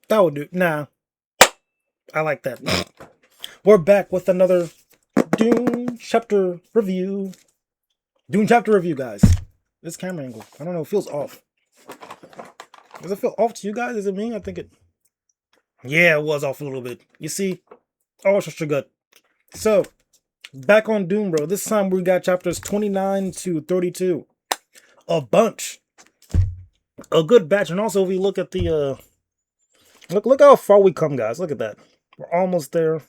That would do. Nah, I like that. We're back with another Dune chapter review. Dune chapter review, guys. This camera angle, I don't know, it feels off. Does it feel off to you guys? Is it me? I think it. Yeah, it was off a little bit. You see? Oh, it's just good. So, back on Dune, bro. This time we got chapters 29 to 32. A bunch. A good batch. And also, if we look at the, look how far we come, guys. Look at that. We're almost there.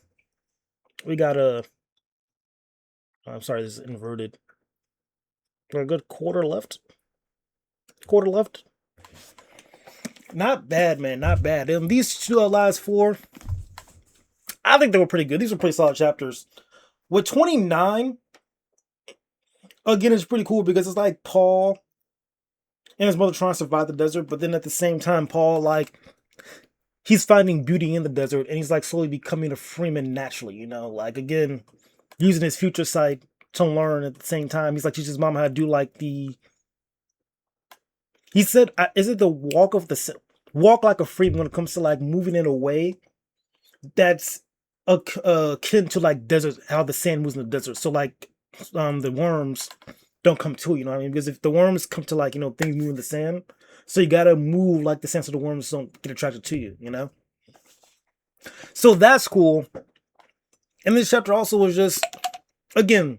We got I'm sorry, this is inverted. Got a good quarter left. Quarter left. Not bad, man. Not bad. These two last four, I think they were pretty good. These were pretty solid chapters. With 29, again, it's pretty cool because it's like Paul and his mother trying to survive the desert, but then at the same time, Paul, like, he's finding beauty in the desert, and he's like slowly becoming a freeman naturally, you know? Like, again, using his future sight to learn at the same time. He's like, teaches his mom how to do like the. He said, is it the walk like a freeman when it comes to like moving in a way that's akin to like desert, how the sand moves in the desert. So like, the worms don't come to, you know what I mean? Because if the worms come to like, you know, things move in the sand, so you gotta move like the sand so the worms don't get attracted to you, you know? So that's cool. And this chapter also was just, again,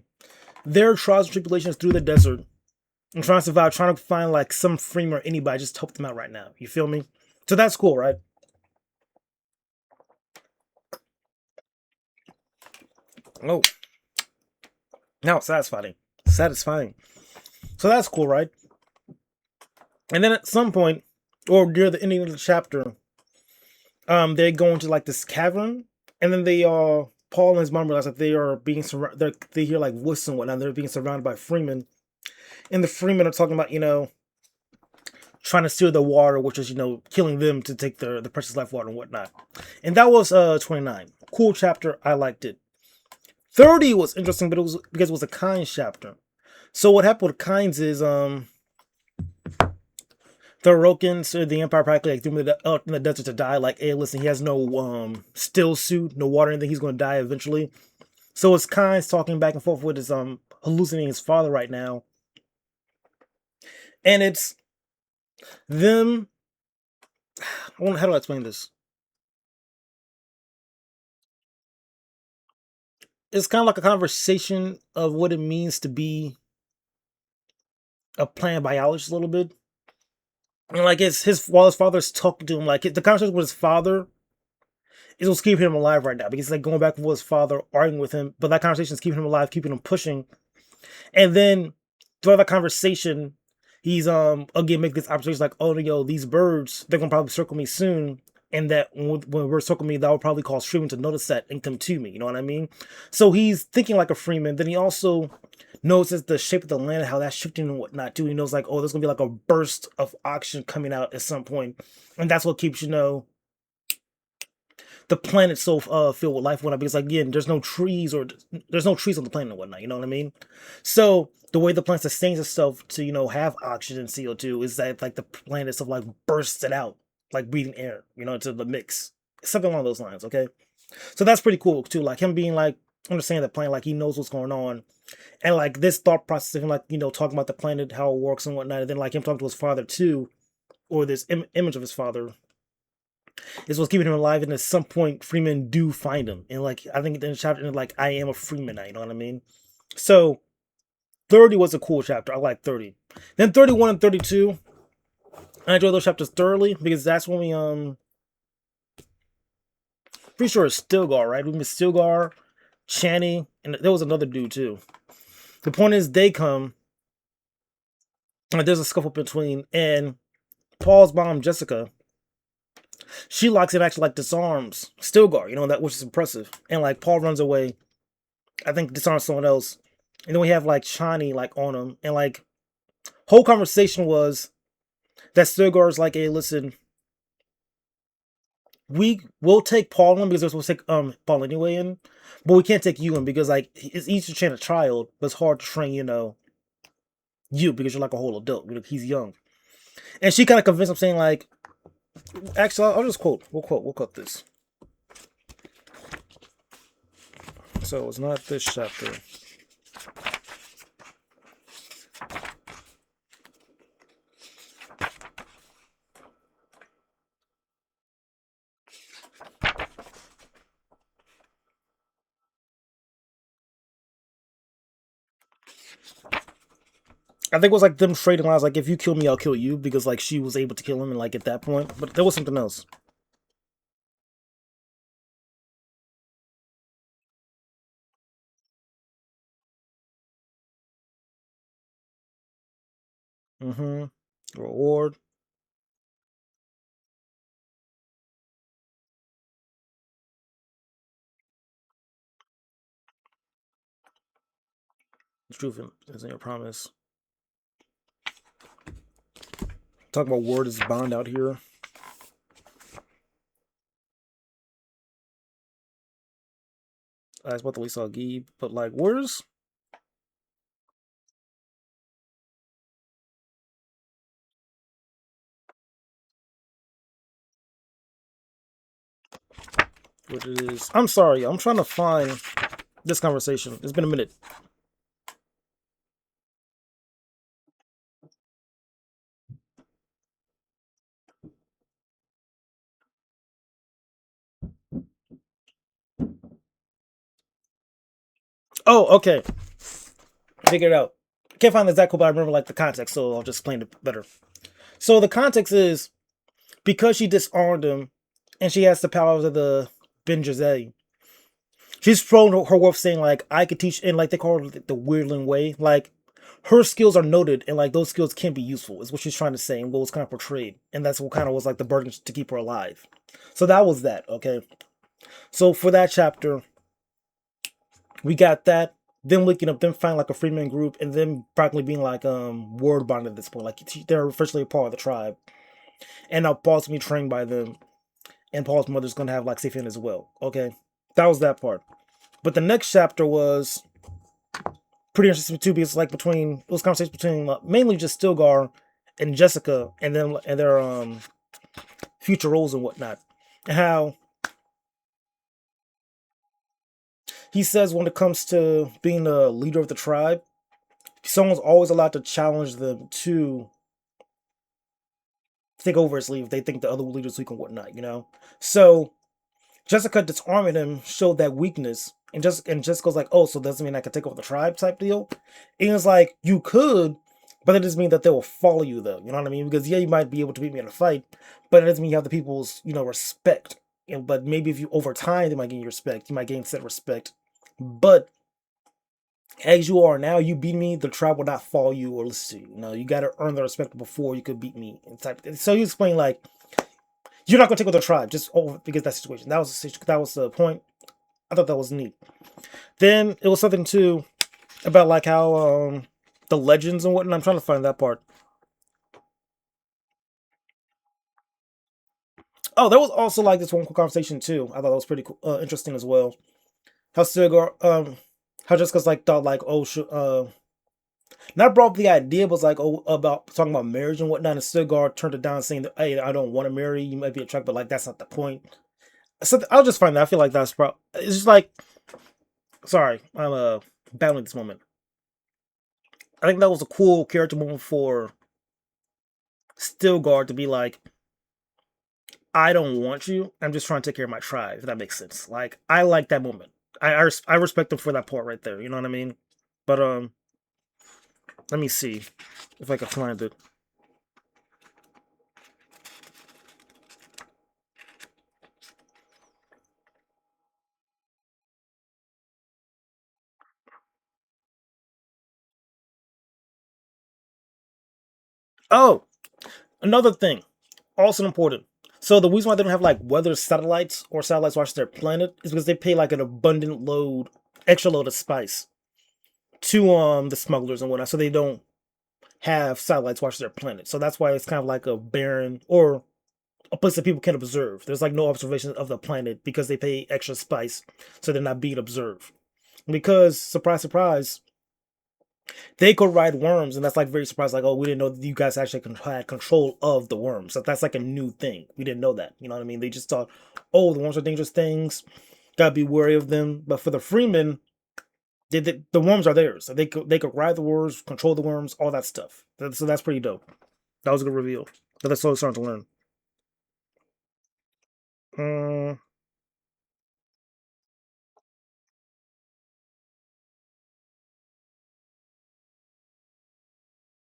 their trials and tribulations through the desert and trying to survive, trying to find like some freeman or anybody just to help them out right now. You feel me? So that's cool, right? Oh, now it's satisfying. Satisfying. So that's cool, right? And then at some point, or near the ending of the chapter, they go into like this cavern, and then they Paul and his mom realize that they are being surrounded. They hear like voices and whatnot. They're being surrounded by freemen, and the freemen are talking about, you know, trying to steal the water, which is, you know, killing them to take the precious life water and whatnot. And that was 29. Cool chapter. I liked it. 30 was interesting, but it was because it was a Kynes chapter. So what happened with Kynes is the Rokans or the Empire practically like threw him out in the desert to die. Like, hey, listen, he has no still suit, no water, anything. He's going to die eventually. So it's Kynes talking back and forth with his hallucinating his father right now, and it's them. How do I explain this? It's kind of like a conversation of what it means to be a plant biologist a little bit. And like while his father's talking to him, like the conversation with his father is what's keeping him alive right now, because he's like going back with his father, arguing with him, but that conversation is keeping him alive, keeping him pushing. And then throughout that conversation, he's again making this observation like, oh, yo, these birds, they're gonna probably circle me soon, and that when birds circle me, that will probably cause Freeman to notice that and come to me. You know what I mean? So he's thinking like a Freeman. Then he also notices the shape of the land, how that's shifting and whatnot too. He knows like, oh, there's gonna be like a burst of oxygen coming out at some point, and that's what keeps, you know, the planet so filled with life and whatnot. Because like, again, there's no trees on the planet and whatnot. You know what I mean? So the way the plant sustains itself to, you know, have oxygen, CO2, is that like the planet itself like bursts it out like breathing air, you know, into the mix, something along those lines. Okay, so that's pretty cool too. Like him being like understanding the planet, like he knows what's going on, and like this thought process of him, like, you know, talking about the planet, how it works and whatnot, and then like him talking to his father too, or this image of his father, is what's keeping him alive. And at some point, Freeman do find him, and like I think in the chapter, like, I am a Freeman now. You know what I mean? So 30 was a cool chapter. I like 30. Then 31 and 32, I enjoy those chapters thoroughly because that's when we pretty sure it's Stilgar, right? We missed Stilgar, Chani, and there was another dude too. The point is, they come, and there's a scuffle between, and Paul's mom, Jessica, she likes it, actually like disarms Stilgar, you know, that, which is impressive. And like Paul runs away, I think disarms someone else, and then we have like Chani like on him, and like whole conversation was that Stilgar's like, hey, listen, we will take Paul in because we're supposed to take Paul anyway in, but we can't take you in because like it's easy to train a child, but it's hard to train, you know, you, because you're like a whole adult. He's young. And she kind of convinced him, saying like, actually, I'll just quote. We'll quote this. So it's not this chapter. I think it was like them trading lines, like if you kill me, I'll kill you, because like she was able to kill him, and like at that point, but there was something else. Mm-hmm. Reward. The truth isn't your promise. Talk about word is bound out here. I was about to least saw Gee, but like where's what it is? I'm sorry, I'm trying to find this conversation. It's been a minute. Oh, okay. Figure it out. Can't find the exact quote, but I remember like the context, so I'll just explain it better. So the context is because she disarmed him, and she has the powers of the Ben Gesserit, she's thrown her worth saying like I could teach, and like they call it the weirdling way. Like her skills are noted, and like those skills can be useful. Is what she's trying to say, and what was kind of portrayed, and that's what kind of was like the burden to keep her alive. So that was that. Okay. So for that chapter, we got that. Them waking up, them finding like a freeman group, and them practically being like word bond at this point. Like they're officially a part of the tribe, and now Paul's gonna be trained by them, and Paul's mother's gonna have like safe in as well. Okay, that was that part. But the next chapter was pretty interesting too, because like between it was conversation between mainly just Stilgar and Jessica, and then and their future roles and whatnot, and how he says when it comes to being the leader of the tribe, someone's always allowed to challenge them to take over his lead if they think the other leaders weak and whatnot, you know. So Jessica disarming him showed that weakness, and just goes like, "Oh, so doesn't mean I can take over the tribe?" type deal. And it's like you could, but that doesn't mean that they will follow you though. You know what I mean? Because yeah, you might be able to beat me in a fight, but it doesn't mean you have the people's respect. But maybe if you over time, they might gain your respect. You might gain set respect, but as you are now, you beat me, the tribe will not follow you or listen to you. No, you got to earn the respect before you could beat me. And type. So you explain like you're not gonna take over the tribe just over because that situation. That was the point. I thought that was neat. Then it was something too about like how the legends and whatnot. I'm trying to find that part. Oh, there was also like this one cool conversation too. I thought that was pretty cool, interesting as well. How Stilgar, how Jessica's like thought like oh not brought up the idea, but was like oh about talking about marriage and whatnot. And Stilgar turned it down, saying that hey, I don't want to marry. You might be attracted, but like that's not the point. So I'll just find that. I feel like that's probably it's just like sorry, I'm battling this moment. I think that was a cool character moment for Stilgar to be like, I don't want you. I'm just trying to take care of my tribe. If that makes sense. Like I like that moment. I respect him for that part right there. You know what I mean? But let me see if I can find it. Oh, another thing, also important. So the reason why they don't have like weather satellites or satellites watch their planet is because they pay like an abundant load, extra load of spice to the smugglers and whatnot, so they don't have satellites watch their planet. So that's why it's kind of like a barren or a place that people can observe. There's like no observation of the planet because they pay extra spice, so they're not being observed. Because surprise, surprise, They could ride worms, and that's like very surprised. Like, oh, we didn't know that you guys actually had control of the worms. So that's like a new thing. We didn't know that. You know what I mean? They just thought, oh, the worms are dangerous things. Gotta be wary of them. But for the Freemen, the worms are theirs. So they could ride the worms, control the worms, all that stuff. So that's pretty dope. That was a good reveal. But that's slowly starting to learn. Um,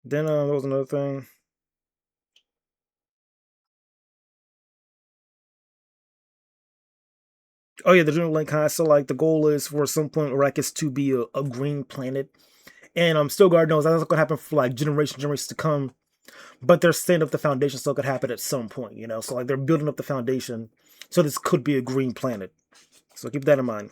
then there was another thing. Oh yeah, the Dune Lake High. So like the goal is for some point Arrakis to be a green planet. And Stilgar knows that's not gonna happen for like generations to come. But they're setting up the foundation so it could happen at some point, you know. So like they're building up the foundation, so this could be a green planet. So keep that in mind.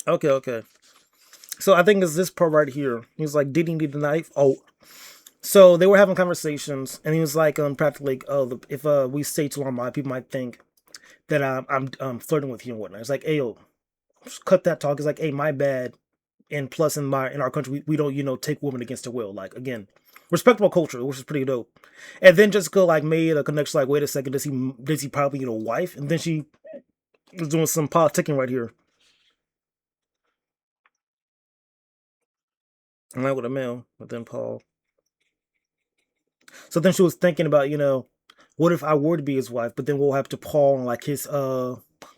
Okay, okay. So I think it's this part right here. He was like, "Did he need a knife?" Oh, so they were having conversations, and he was like, practically, like, "Oh, if we stay too long, people might think that I'm flirting with you and whatnot." It's like, "Hey, yo, just cut that talk." It's like, "Hey, my bad." And plus, in our country, we don't take women against their will. Like again, respectable culture, which is pretty dope. And then Jessica like made a connection. Like, wait a second, does he probably get a wife? And then she was doing some politicking right here. And not with a male, but then Paul. So then she was thinking about, what if I were to be his wife? But then we'll have to Paul and like his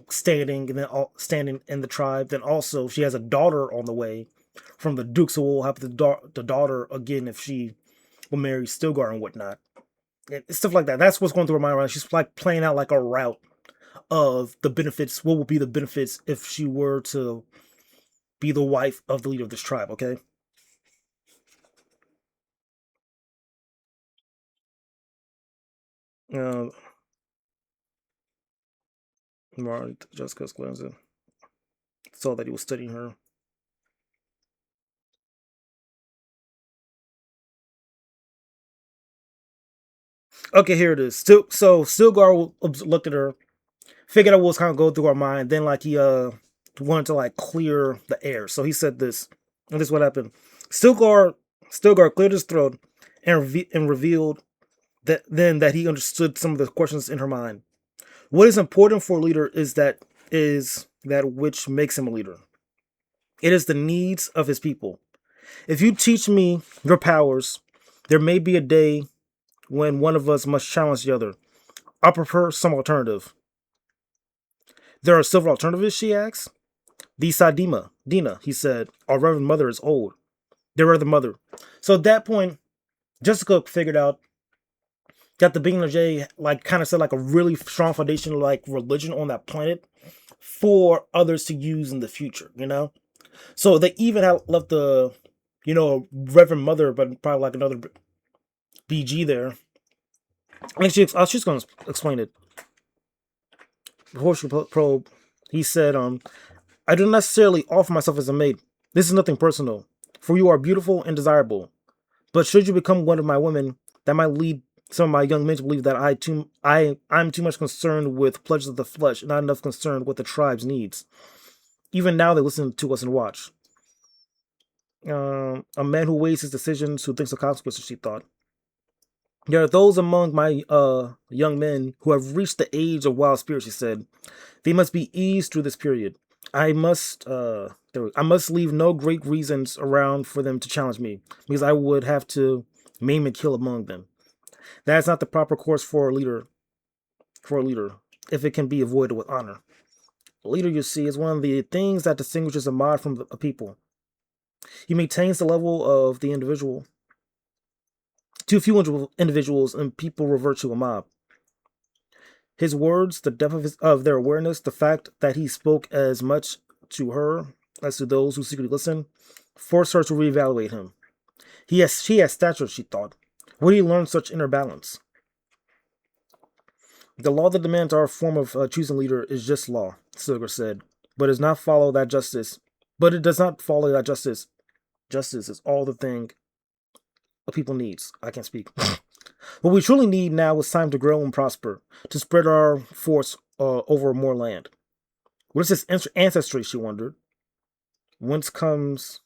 standing and then standing in the tribe. Then also she has a daughter on the way from the Duke, so we'll have the daughter again if she will marry Stilgar and whatnot. And stuff like that. That's what's going through her mind right now. She's like playing out like a route of the benefits. What would be the benefits if she were to be the wife of the leader of this tribe? Okay. Uh, Jessica's Glenson saw that he was studying her. Okay, here it is. So Stilgar looked at her, figured out what was kind of going through her mind. Then like he wanted to like clear the air. So he said this, and this is what happened. Stilgar Stilgar cleared his throat and revealed that he understood some of the questions in her mind. What is important for a leader is that which makes him a leader. It is the needs of his people. If you teach me your powers, there may be a day when one of us must challenge the other. I prefer some alternative. There are several alternatives, she asked. The Sadima, Dina, he said, our Reverend Mother is old. Their other mother. So at that point, Jessica figured out that the being of J like kind of set like a really strong foundation like religion on that planet for others to use in the future, you know? So they even had left the, Reverend Mother, but probably like another BG there. And she's going to explain it. Before she probe, he said, I do not necessarily offer myself as a mate. This is nothing personal, for you are beautiful and desirable. But should you become one of my women, that might lead some of my young men to believe that I'm too much concerned with pleasures of the flesh, and not enough concerned with the tribe's needs. Even now, they listen to us and watch. A man who weighs his decisions, who thinks of consequences, she thought. There are those among my young men who have reached the age of wild spirits, she said. They must be eased through this period. I must leave no great reasons around for them to challenge me, because I would have to maim and kill among them. That is not the proper course for a leader, if it can be avoided with honor. A leader, you see, is one of the things that distinguishes a mod from a people. He maintains the level of the individual. Too few individuals and people revert to a mob. His words, the depth of their awareness, the fact that he spoke as much to her as to those who secretly listen, forced her to reevaluate him. She has stature, she thought. Where did he learn such inner balance? The law that demands our form of choosing leader is just law, Silger said, but does not follow that justice. But it does not follow that justice is all the thing a people needs. I can't speak. What we truly need now is time to grow and prosper, to spread our force over more land. What is this ancestry? She wondered. Whence comes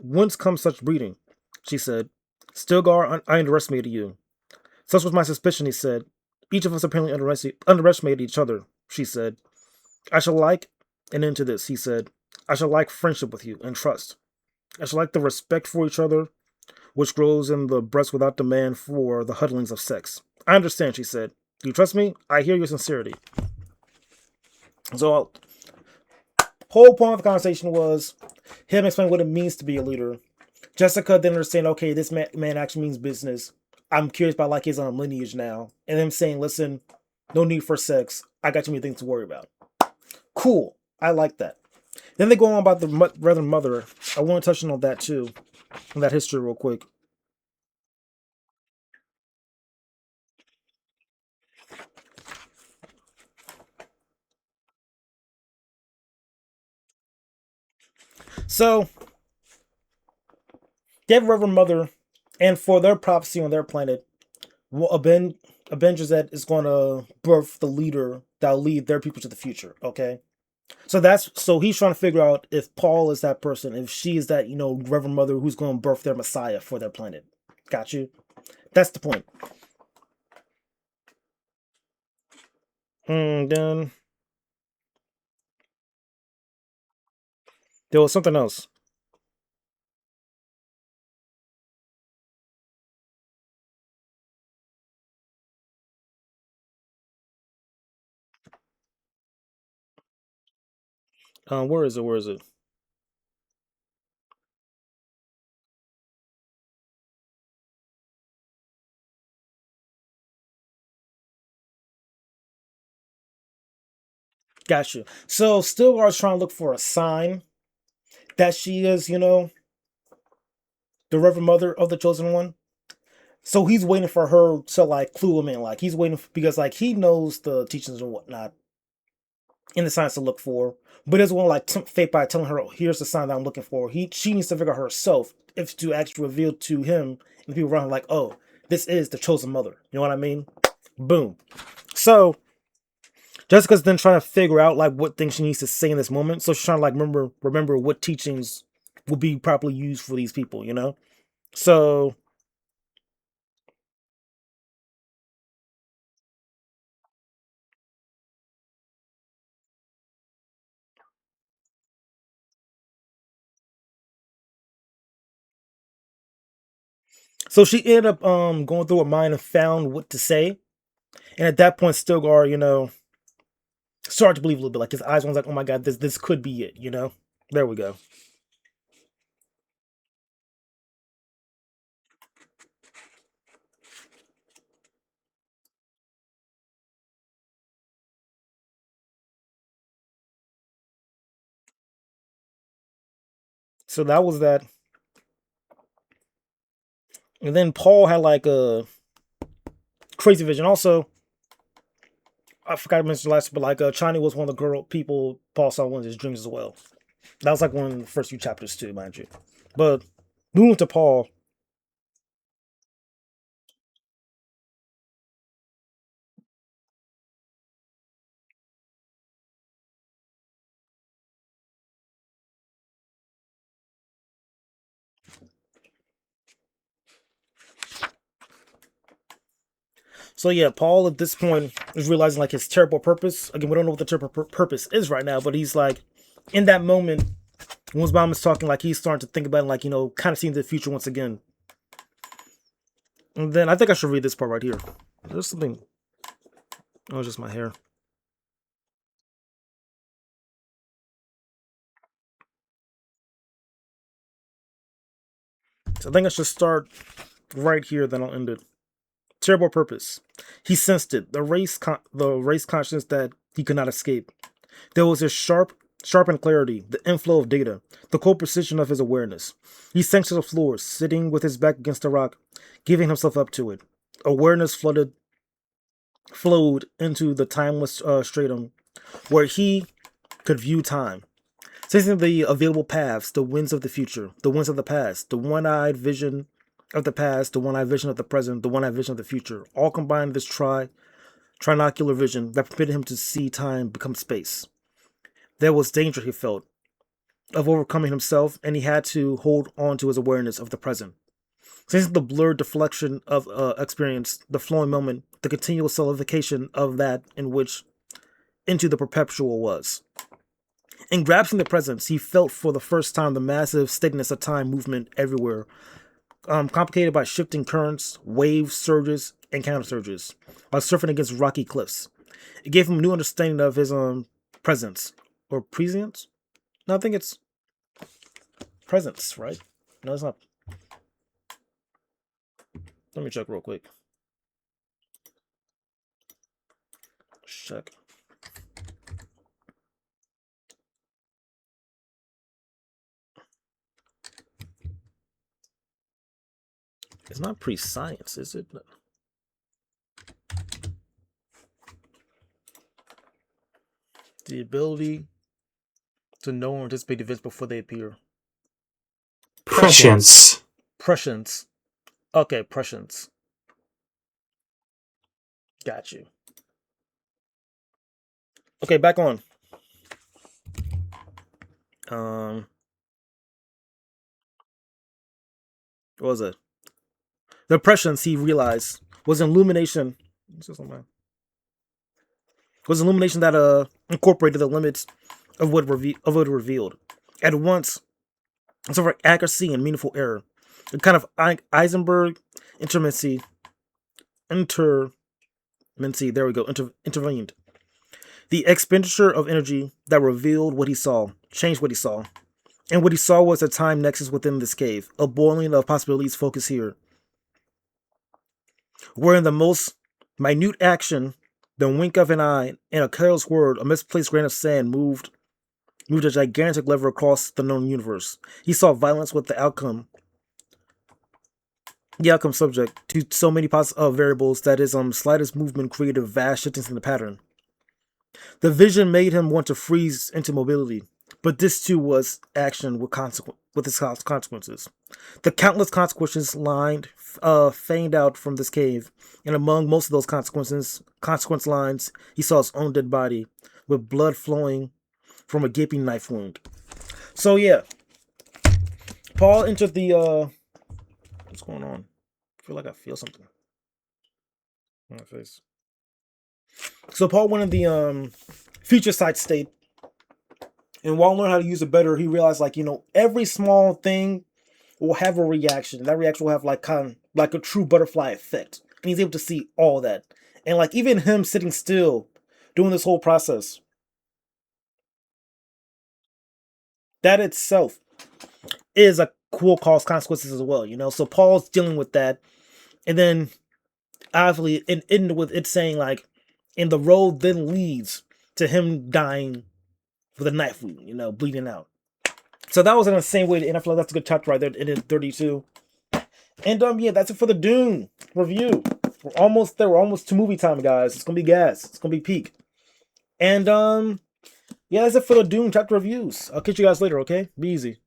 whence comes such breeding? She said. Stilgar, I underestimated you. Such was my suspicion, he said. Each of us apparently underestimated each other, she said. I shall like an end to this, he said. I shall like friendship with you and trust. I shall like the respect for each other, which grows in the breast without demand for the huddlings of sex. I understand, she said. Do you trust me? I hear your sincerity. So, whole point of the conversation was him explaining what it means to be a leader. Jessica then understand, okay, this man actually means business. I'm curious about like his lineage now. And them saying, listen, no need for sex. I got too many things to worry about. Cool. I like that. Then they go on about the Reverend Mother. I want to touch on that too, on that history real quick. So, they have Reverend Mother, and for their prophecy on their planet, Avengers that is going to birth the leader that'll lead their people to the future. Okay, so he's trying to figure out if Paul is that person, if she is that Reverend Mother who's going to birth their Messiah for their planet. Got you. That's the point. Then there was something else. Where is it? Where is it? Got you. So Stilgar's trying to look for a sign that she is, the Reverend Mother of the Chosen One. So he's waiting for her to like clue him in. Like he's waiting because like he knows the teachings and whatnot in the signs to look for, but doesn't want to like fake by telling her, oh, "Here's the sign that I'm looking for." She needs to figure out herself if to actually reveal to him and the people around him, like, "Oh, this is the chosen mother." You know what I mean? Boom. So Jessica's then trying to figure out like what things she needs to say in this moment. So she's trying to like remember what teachings will be properly used for these people. So so she ended up going through her mind and found what to say. And at that point, Stilgar, started to believe a little bit. Like his eyes was like, "Oh my god, this could be it." There we go. So that was that. And then Paul had like a crazy vision. Also, I forgot to mention last, but like China was one of the people Paul saw one of his dreams as well. That was like one of the first few chapters too, mind you. But moving to Paul. So yeah, Paul at this point is realizing like his terrible purpose. Again, we don't know what the terrible purpose is right now, but he's like in that moment when his mom is talking, like he's starting to think about it, like kind of seeing the future once again. And then I think I should read this part right here. There's something. Oh, it's just my hair. So I think I should start right here, then I'll end it. Terrible purpose. He sensed it, the race consciousness that he could not escape. There was a sharpened clarity, the inflow of data, the cold precision of his awareness. He sank to the floor, sitting with his back against the rock, giving himself up to it. Awareness flowed into the timeless stratum, where he could view time. Sensing the available paths, the winds of the future, the winds of the past, the one-eyed vision of the past, the one-eyed vision of the present, the one-eyed vision of the future, all combined in this trinocular vision that permitted him to see time become space. There was danger, he felt, of overcoming himself, and he had to hold on to his awareness of the present. Sensing the blurred deflection of experience, the flowing moment, the continual solidification of that in which into the perpetual was. In grasping the presence, he felt for the first time the massive steadiness of time movement everywhere, complicated by shifting currents, waves, surges, and counter-surges, while surfing against rocky cliffs. It gave him a new understanding of his presence. Or prescience? No, I think it's presence, right? No, it's not. Let me check real quick. Check. It's not prescience, is it? The ability to know or anticipate events before they appear. Prescience. Prescience. Okay, prescience. Got you. Okay, back on. What was it? The prescience, he realized, was an illumination. Was an illumination that incorporated the limits of what it revealed. At once, sort of accuracy and meaningful error. A kind of Eisenberg intervency. There we go. Intervened. The expenditure of energy that revealed what he saw, changed what he saw. And what he saw was a time nexus within this cave, a boiling of possibilities focused here. Wherein the most minute action, the wink of an eye, and a careless word, a misplaced grain of sand moved a gigantic lever across the known universe. He saw violence with the outcome subject to so many variables that his slightest movement created vast shiftings in the pattern. The vision made him want to freeze into mobility, but this too was action with its consequences. The countless consequences feigned out from this cave, and among most of those consequence lines, he saw his own dead body, with blood flowing from a gaping knife wound. So yeah, Paul entered the what's going on? I feel like I feel something on my face. So Paul went in the future sight state, and while learning how to use it better, he realized, like, every small thing will have a reaction. That reaction will have kind of a true butterfly effect, and he's able to see all that. And like even him sitting still, doing this whole process, that itself is a cool cause consequences as well. So Paul's dealing with that, and then obviously it ended with it saying like, and the road then leads to him dying with a knife wound, bleeding out. So that was in the same way, and I feel like that's a good chapter right there, in 32. And yeah, that's it for the Dune review. We're almost there. We're almost to movie time, guys. It's gonna be gas. It's gonna be peak. And yeah, that's it for the Dune chapter reviews. I'll catch you guys later, okay? Be easy.